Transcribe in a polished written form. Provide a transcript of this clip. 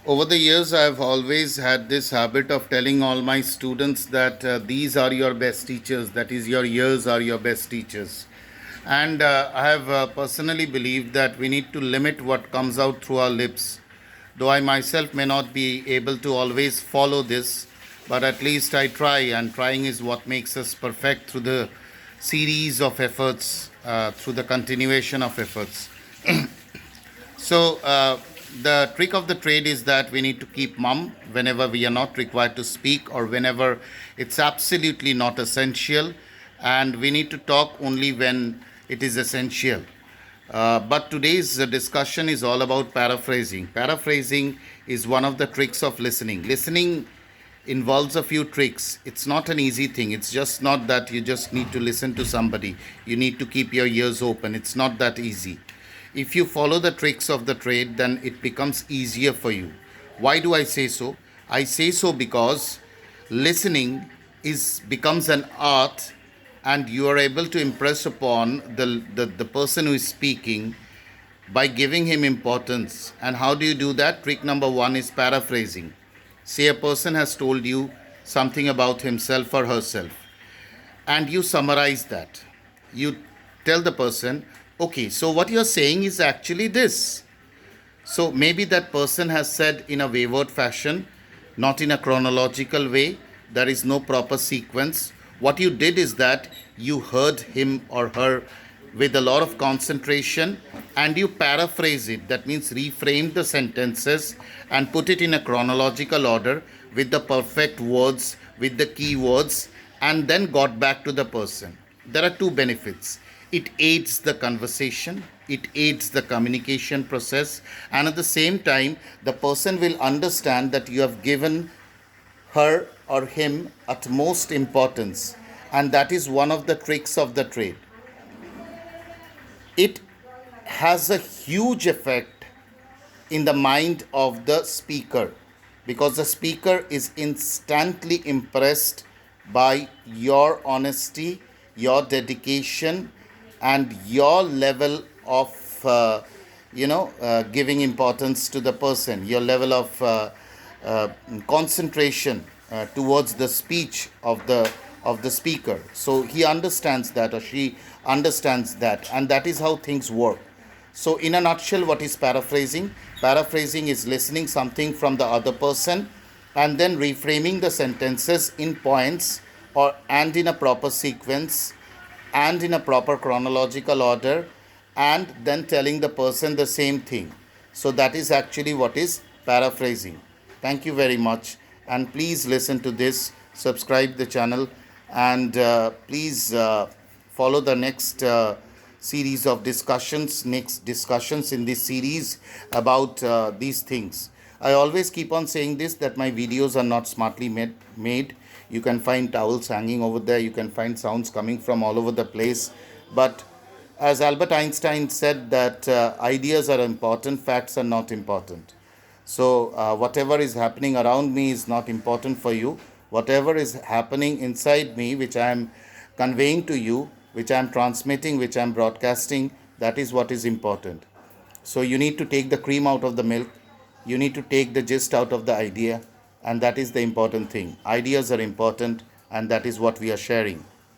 Over the years, I've always had this habit of telling all my students that these are your best teachers, that is, your years are your best teachers. And I have personally believed that we need to limit what comes out through our lips. Though I myself may not be able to always follow this, but at least I try, and trying is what makes us perfect through the series of efforts, through the continuation of efforts. So, the trick of the trade is that we need to keep mum whenever we are not required to speak or whenever it's absolutely not essential, and we need to talk only when it is essential. But today's discussion is all about paraphrasing. Paraphrasing is one of the tricks of listening. Listening involves a few tricks. It's not an easy thing. It's just not that you just need to listen to somebody. You need to keep your ears open. It's not that easy. If you follow the tricks of the trade, then it becomes easier for you. Why do I say so? I say so because listening is becomes an art, and you are able to impress upon the person who is speaking by giving him importance. And how do you do that? Trick number one is paraphrasing. Say a person has told you something about himself or herself, and you summarize that. You tell the person, okay, so what you're saying is actually this. So maybe that person has said in a wayward fashion, not in a chronological way. There is no proper sequence. What you did is that you heard him or her with a lot of concentration, and you paraphrase it. That means reframe the sentences and put it in a chronological order with the perfect words, with the key words, and then got back to the person. There are two benefits. It aids the conversation, it aids the communication process, and at the same time, the person will understand that you have given her or him utmost importance. And that is one of the tricks of the trade. It has a huge effect in the mind of the speaker, because the speaker is instantly impressed by your honesty, your dedication, and your level of giving importance to the person, your level of uh, concentration towards the speech of the speaker. So he understands that, or she understands that, and that is how things work. So, in a nutshell, what is paraphrasing? Paraphrasing is listening something from the other person and then reframing the sentences in points, or and in a proper sequence and in a proper chronological order, and then telling the person the same thing. So that is actually what is paraphrasing. Thank you very much, and please listen to this, subscribe the channel, and please follow the next series of next discussions in this series about these things. I always keep on saying this, that my videos are not smartly made. You can find towels hanging over there, you can find sounds coming from all over the place. But as Albert Einstein said, that ideas are important, facts are not important. So, whatever is happening around me is not important for you. Whatever is happening inside me, which I am conveying to you, which I am transmitting, which I am broadcasting, that is what is important. So, you need to take the cream out of the milk, you need to take the gist out of the idea, and that is the important thing. Ideas are important, and that is what we are sharing.